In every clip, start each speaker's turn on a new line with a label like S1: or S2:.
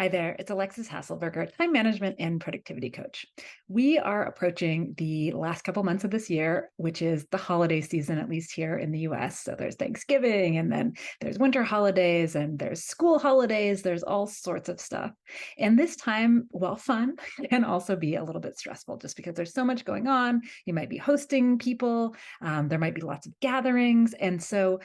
S1: Hi there, it's Alexis Hasselberger, time management and productivity coach. We are approaching the last couple months of this year, which is the holiday season, at least here in the US. So there's Thanksgiving, and then there's winter holidays, and there's school holidays, there's all sorts of stuff. And this time, while fun, can also be a little bit stressful just because there's so much going on. You might be hosting people, there might be lots of gatherings. And so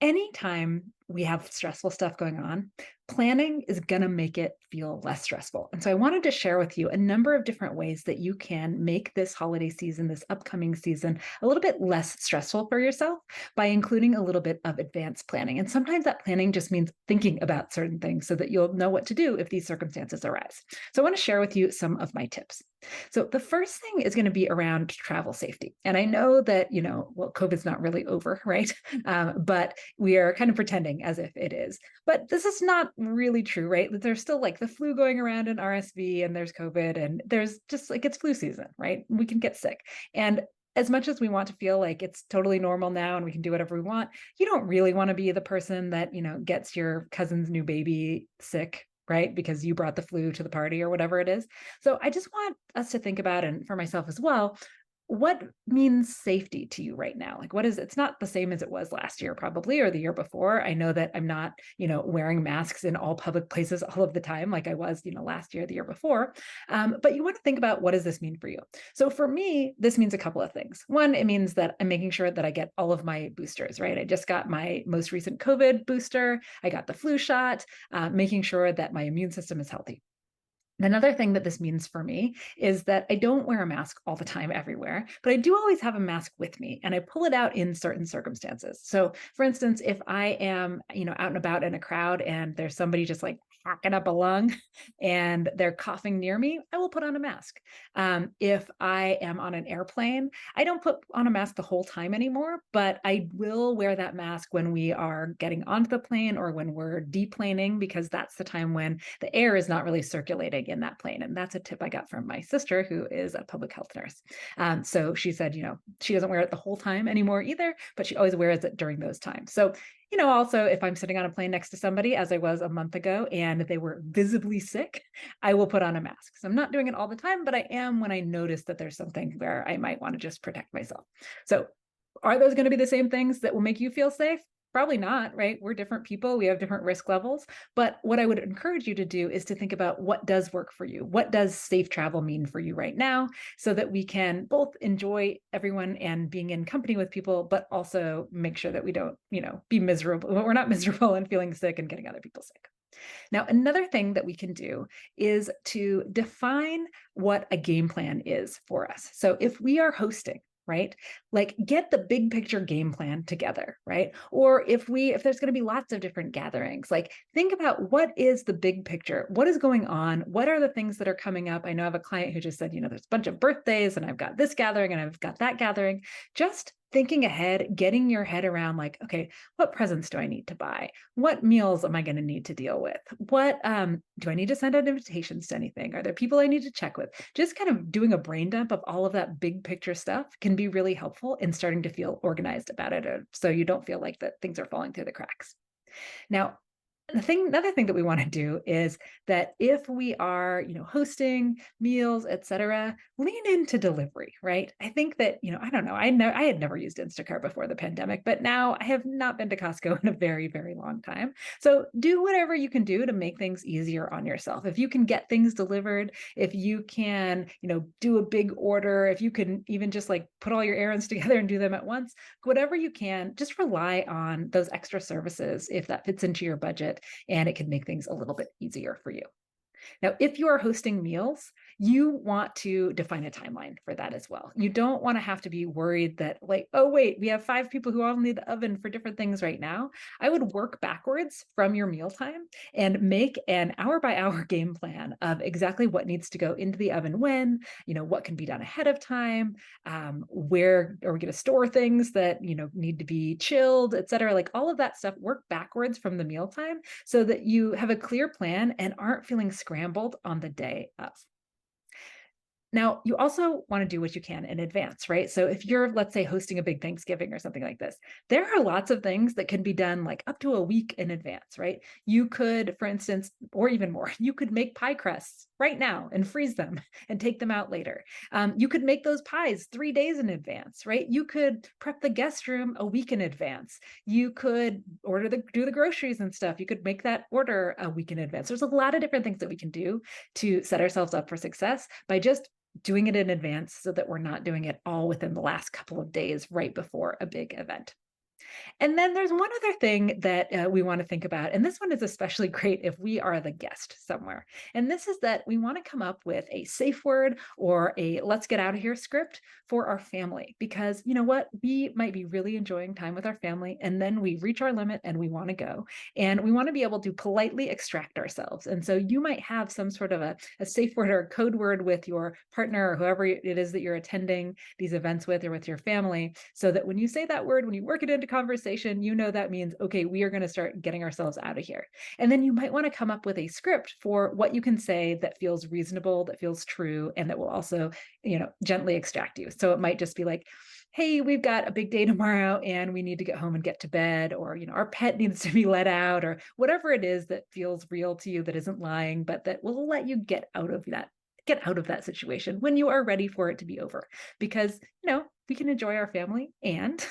S1: anytime we have stressful stuff going on, planning is going to make it feel less stressful. And so I wanted to share with you a number of different ways that you can make this holiday season, this upcoming season, a little bit less stressful for yourself by including a little bit of advanced planning. And sometimes that planning just means thinking about certain things so that you'll know what to do if these circumstances arise. So I want to share with you some of my tips. So the first thing is going to be around travel safety. And I know that, well, COVID's not really over, right? But we are kind of pretending as if it is. But this is not really true, right? There's still like the flu going around and RSV, and there's COVID, and there's just like it's flu season, right? We can get sick. And as much as we want to feel like it's totally normal now and we can do whatever we want, you don't really want to be the person that, gets your cousin's new baby sick, right? Because you brought the flu to the party or whatever it is. So I just want us to think about, and for myself as well, what means safety to you right now? Like, it's not the same as it was last year, probably, or the year before. I know that I'm not, wearing masks in all public places all of the time, like I was, last year, the year before. But you want to think about, what does this mean for you? So for me, this means a couple of things. One, it means that I'm making sure that I get all of my boosters, right? I just got my most recent COVID booster. I got the flu shot, making sure that my immune system is healthy. Another thing that this means for me is that I don't wear a mask all the time everywhere, but I do always have a mask with me, and I pull it out in certain circumstances. So for instance, if I am, out and about in a crowd and there's somebody just like hacking up a lung and they're coughing near me, I will put on a mask. If I am on an airplane, I don't put on a mask the whole time anymore, but I will wear that mask when we are getting onto the plane or when we're deplaning, because that's the time when the air is not really circulating in that plane. And that's a tip I got from my sister, who is a public health nurse. So she said, she doesn't wear it the whole time anymore either, but she always wears it during those times. So, also if I'm sitting on a plane next to somebody, as I was a month ago, and they were visibly sick, I will put on a mask. So I'm not doing it all the time, but I am when I notice that there's something where I might want to just protect myself. So are those going to be the same things that will make you feel safe? Probably not, right? We're different people. We have different risk levels. But what I would encourage you to do is to think about, what does work for you? What does safe travel mean for you right now? So that we can both enjoy everyone and being in company with people, but also make sure that we don't, be miserable. We're not miserable and feeling sick and getting other people sick. Now, another thing that we can do is to define what a game plan is for us. So if we are hosting, right? Like, get the big picture game plan together, right? Or if there's going to be lots of different gatherings, like think about, what is the big picture? What is going on? What are the things that are coming up? I know I have a client who just said, there's a bunch of birthdays and I've got this gathering and I've got that gathering. Just thinking ahead, getting your head around, like, okay, what presents do I need to buy? What meals am I going to need to deal with? What do I need to send out invitations to anything? Are there people I need to check with? Just kind of doing a brain dump of all of that big picture stuff can be really helpful in starting to feel organized about it, so you don't feel like that things are falling through the cracks. Now, another thing that we want to do is that if we are, hosting meals, etc., lean into delivery, right? I think that, I don't know, I had never used Instacart before the pandemic, but now I have not been to Costco in a very, very long time. So do whatever you can do to make things easier on yourself. If you can get things delivered, if you can, do a big order, if you can even just like put all your errands together and do them at once, whatever you can, just rely on those extra services if that fits into your budget, and it can make things a little bit easier for you. Now, if you are hosting meals, you want to define a timeline for that as well. You don't want to have to be worried that, like, oh, wait, we have 5 people who all need the oven for different things right now. I would work backwards from your mealtime and make an hour by hour game plan of exactly what needs to go into the oven when, what can be done ahead of time, where are we going to store things that, need to be chilled, et cetera. Like all of that stuff, work backwards from the mealtime so that you have a clear plan and aren't feeling scrambled on the day of. Now, you also want to do what you can in advance, right? So if you're, let's say, hosting a big Thanksgiving or something like this, there are lots of things that can be done like up to a week in advance, right? You could, for instance, or even more, you could make pie crusts right now and freeze them and take them out later. You could make those pies 3 days in advance, right? You could prep the guest room a week in advance. You could do the groceries and stuff. You could make that order a week in advance. There's a lot of different things that we can do to set ourselves up for success by just doing it in advance so that we're not doing it all within the last couple of days right before a big event. And then there's one other thing that we want to think about. And this one is especially great if we are the guest somewhere. And this is that we want to come up with a safe word or a let's get out of here script for our family. Because you know what? We might be really enjoying time with our family. And then we reach our limit and we want to go. And we want to be able to politely extract ourselves. And so you might have some sort of a safe word or a code word with your partner or whoever it is that you're attending these events with or with your family, so that when you say that word, when you work it into conversation, you know that means, okay, we are going to start getting ourselves out of here. And then you might want to come up with a script for what you can say that feels reasonable, that feels true, and that will also, gently extract you. So it might just be like, hey, we've got a big day tomorrow and we need to get home and get to bed, or our pet needs to be let out, or whatever it is that feels real to you, that isn't lying, but that will let you get out of that situation when you are ready for it to be over. Because we can enjoy our family, and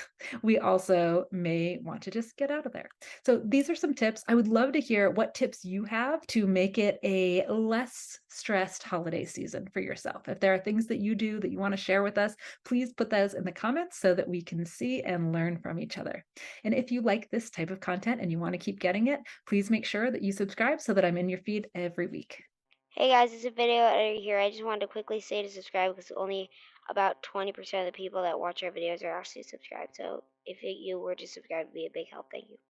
S1: we also may want to just get out of there. So these are some tips. I would love to hear what tips you have to make it a less stressed holiday season for yourself. If there are things that you do that you want to share with us, please put those in the comments so that we can see and learn from each other. And if you like this type of content and you want to keep getting it, please make sure that you subscribe so that I'm in your feed every week.
S2: Hey guys, it's a video editor here. I just wanted to quickly say to subscribe because only about 20% of the people that watch our videos are actually subscribed. So if you were to subscribe, it'd be a big help. Thank you.